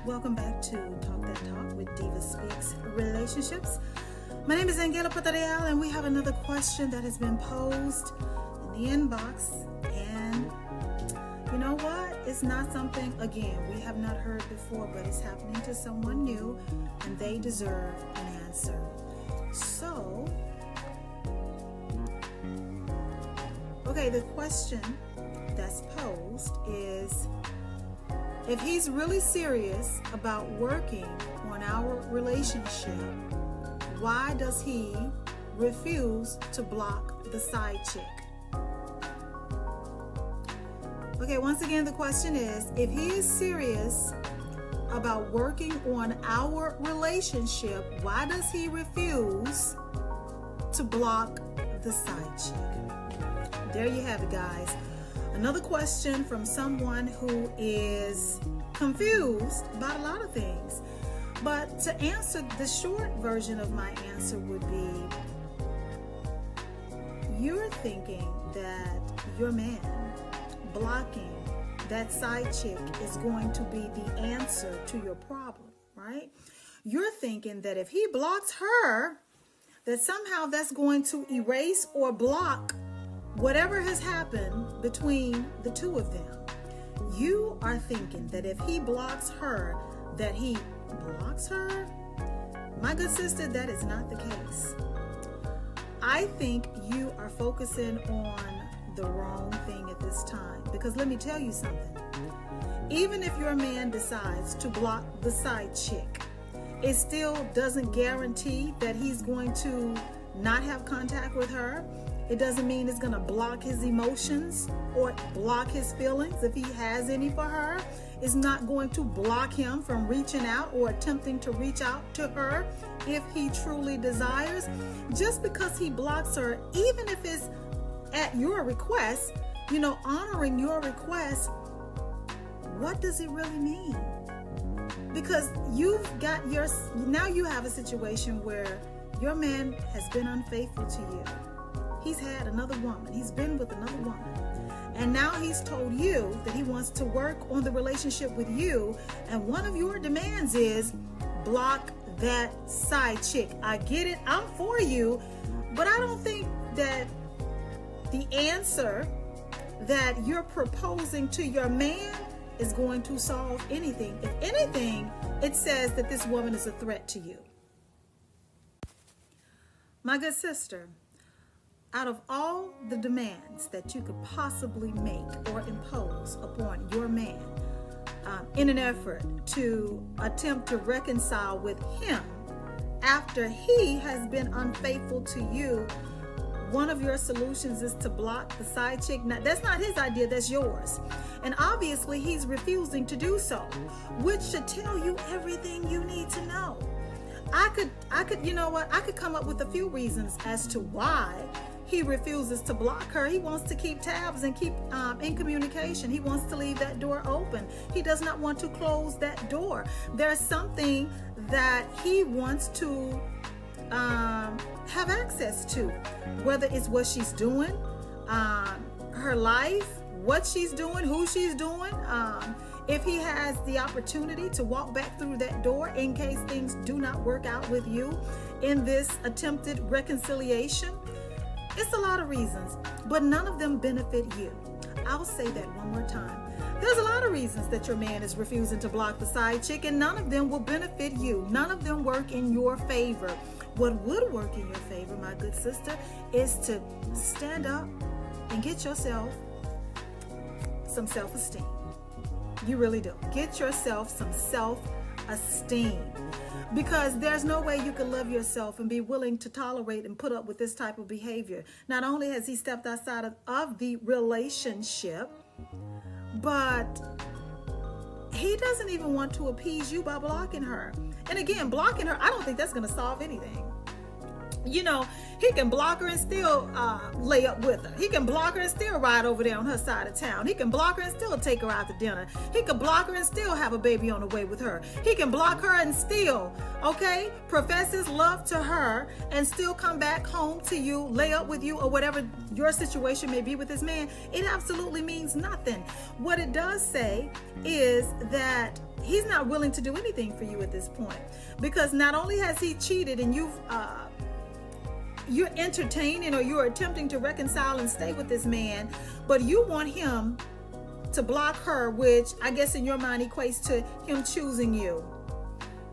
Welcome back to Talk That Talk with DivaSpeaks Relationships. My name is AnGala, and we have another question that has been posed in the inbox. And you know what? It's not something, again, we have not heard before, but it's happening to someone new, and they deserve an answer. So, okay, the question that's posed is, if he's really serious about working on our relationship, why does he refuse to block the side chick? Okay, once again, the question is, if he is serious about working on our relationship, why does he refuse to block the side chick? There you have it, guys. Another question from someone who is confused about a lot of things. But to answer, the short version of my answer would be, you're thinking that your man blocking that side chick is going to be the answer to your problem, right? You're thinking that if he blocks her, that somehow that's going to erase or block whatever has happened between the two of them. You are thinking that if he blocks her, that he blocks her? My good sister, that is not the case. I think you are focusing on the wrong thing at this time. Because let me tell you something. Even if your man decides to block the side chick, it still doesn't guarantee that he's going to not have contact with her. It doesn't mean it's going to block his emotions or block his feelings if he has any for her. It's not going to block him from reaching out or attempting to reach out to her if he truly desires. Just because he blocks her, even if it's at your request, honoring your request, what does it really mean? Because now you have a situation where your man has been unfaithful to you. He's had another woman. He's been with another woman. And now he's told you that he wants to work on the relationship with you. And one of your demands is block that side chick. I get it. I'm for you. But I don't think that the answer that you're proposing to your man is going to solve anything. If anything, it says that this woman is a threat to you. My good sister, out of all the demands that you could possibly make or impose upon your man in an effort to attempt to reconcile with him after he has been unfaithful to you, one of your solutions is to block the side chick. Now, that's not his idea, that's yours. And obviously he's refusing to do so, which should tell you everything you need to know. I could come up with a few reasons as to why he refuses to block her. He wants to keep tabs and keep in communication. He wants to leave that door open. He does not want to close that door. There's something that he wants to have access to, whether it's what she's doing, her life, what she's doing, who she's doing. If he has the opportunity to walk back through that door in case things do not work out with you in this attempted reconciliation. It's a lot of reasons, but none of them benefit you. I'll say that one more time. There's a lot of reasons that your man is refusing to block the side chick, and none of them will benefit you. None of them work in your favor. What would work in your favor, my good sister, is to stand up and get yourself some self-esteem. You really do. Get yourself some self-esteem. self-esteem. Because there's no way you can love yourself and be willing to tolerate and put up with this type of behavior. Not only has he stepped outside of the relationship, but he doesn't even want to appease you by blocking her. And again, blocking her, I don't think that's going to solve anything. You know, he can block her and still lay up with her. He can block her and still ride over there on her side of town. He can block her and still take her out to dinner. He can block her and still have a baby on the way with her. He can block her and still, okay, profess his love to her and still come back home to you, lay up with you, or whatever your situation may be with this man. It absolutely means nothing. What it does say is that he's not willing to do anything for you at this point, because not only has he cheated and you're entertaining or you're attempting to reconcile and stay with this man, but you want him to block her, which I guess in your mind equates to him choosing you.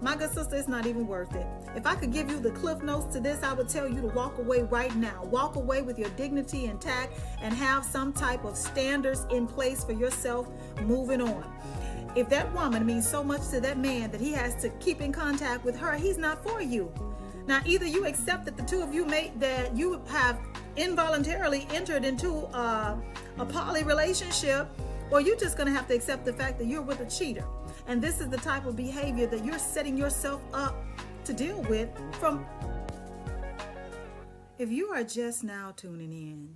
My good sister, it's not even worth it. If I could give you the cliff notes to this, I would tell you to walk away right now. Walk away with your dignity intact and have some type of standards in place for yourself moving on. If that woman means so much to that man that he has to keep in contact with her, he's not for you. Now, either you accept that the two of you that you have involuntarily entered into a poly relationship, or you're just going to have to accept the fact that you're with a cheater. And this is the type of behavior that you're setting yourself up to deal with from. If you are just now tuning in,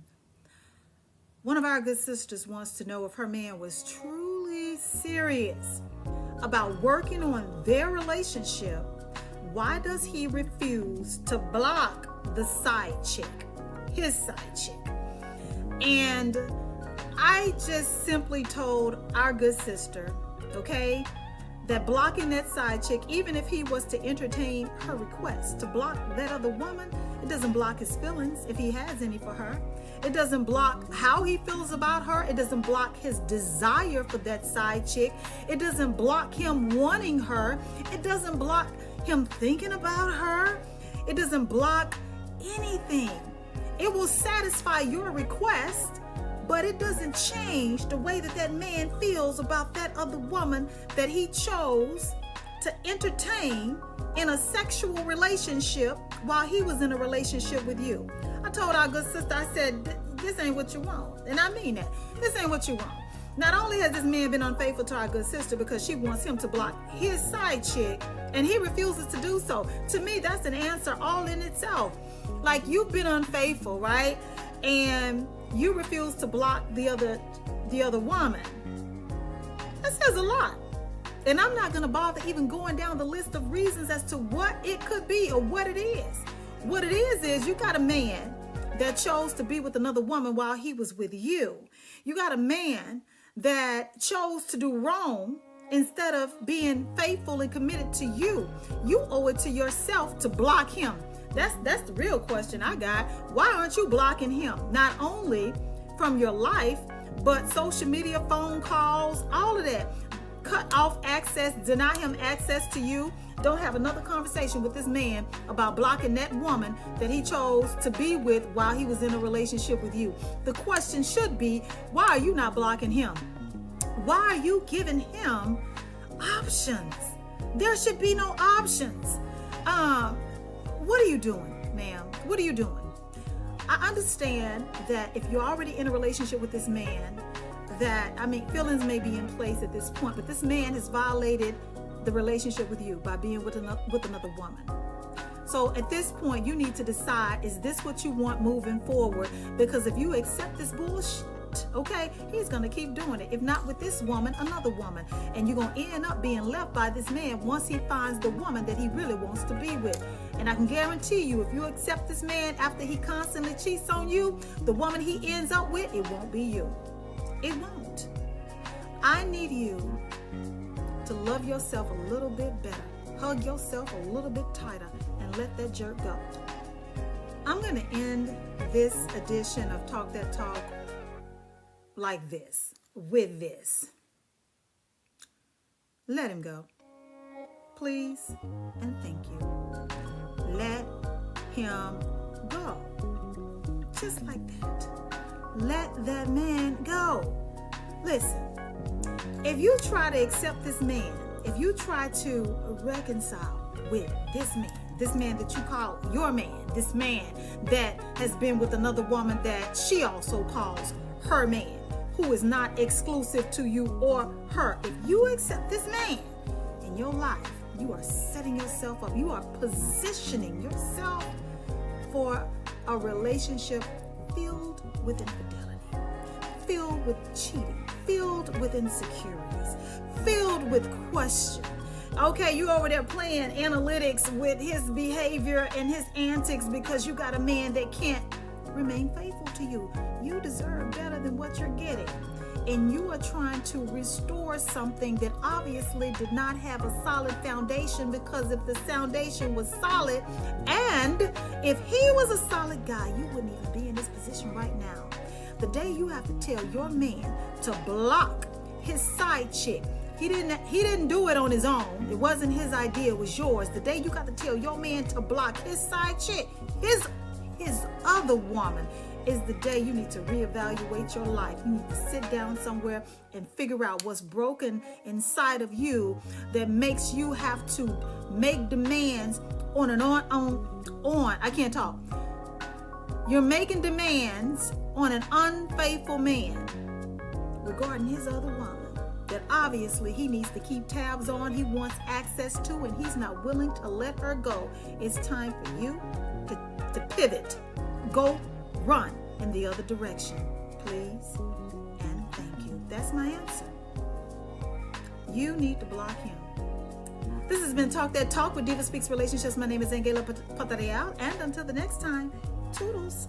one of our good sisters wants to know if her man was truly serious about working on their relationship. Why does he refuse to block the side chick, his side chick? And I just simply told our good sister, okay, that blocking that side chick, even if he was to entertain her request to block that other woman, it doesn't block his feelings if he has any for her. It doesn't block how he feels about her. It doesn't block his desire for that side chick. It doesn't block him wanting her. It doesn't block him thinking about her. It doesn't block anything. It will satisfy your request, but it doesn't change the way that that man feels about that other woman that he chose to entertain in a sexual relationship while he was in a relationship with you. I told our good sister, I said, this ain't what you want. And I mean that. This ain't what you want. Not only has this man been unfaithful to our good sister because she wants him to block his side chick, and he refuses to do so. To me, that's an answer all in itself. Like, you've been unfaithful, right? And you refuse to block the other woman. That says a lot. And I'm not going to bother even going down the list of reasons as to what it could be or what it is. What it is you got a man that chose to be with another woman while he was with you. You got a man that chose to do wrong instead of being faithful and committed to you. You owe it to yourself to block him. That's the real question I got. Why aren't you blocking him? Not only from your life, but social media, phone calls, all of that. Cut off access, deny him access to you. Don't have another conversation with this man about blocking that woman that he chose to be with while he was in a relationship with you. The question should be, why are you not blocking him? Why are you giving him options? There should be no options. What are you doing, ma'am? What are you doing? I understand that if you're already in a relationship with this man, feelings may be in place at this point, but this man has violated the relationship with you by being with another woman. So at this point, you need to decide, is this what you want moving forward? Because if you accept this bullshit, okay, he's going to keep doing it. If not with this woman, another woman. And you're going to end up being left by this man once he finds the woman that he really wants to be with. And I can guarantee you, if you accept this man after he constantly cheats on you, the woman he ends up with, it won't be you. It won't. I need you to love yourself a little bit better. Hug yourself a little bit tighter and let that jerk go. I'm going to end this edition of Talk That Talk like this, with this. Let him go. Please and thank you. Let him go. Just like that. Let that man go. Listen, if you try to accept this man, if you try to reconcile with this man that you call your man, this man that has been with another woman that she also calls her man, who is not exclusive to you or her, if you accept this man in your life, you are setting yourself up. You are positioning yourself for a relationship filled with infidelity, filled with cheating, filled with insecurities, filled with questions. Okay, you over there playing analytics with his behavior and his antics because you got a man that can't remain faithful to you. You deserve better than what you're getting. And you are trying to restore something that obviously did not have a solid foundation, because if the foundation was solid and if he was a solid guy, you wouldn't even be in this position right now. The day you have to tell your man to block his side chick, he didn't do it on his own. It wasn't his idea, it was yours. The day you got to tell your man to block his side chick, his other woman, is the day you need to reevaluate your life. You need to sit down somewhere and figure out what's broken inside of you that makes you have to make demands on and on. I can't talk. You're making demands on an unfaithful man regarding his other woman that obviously he needs to keep tabs on, he wants access to, and he's not willing to let her go. It's time for you to pivot. Go run in the other direction, please and thank you. That's my answer. You need to block him. This has been Talk That Talk with DivaSpeaks Relationships. My name is AnGala, and until the next time, toodles.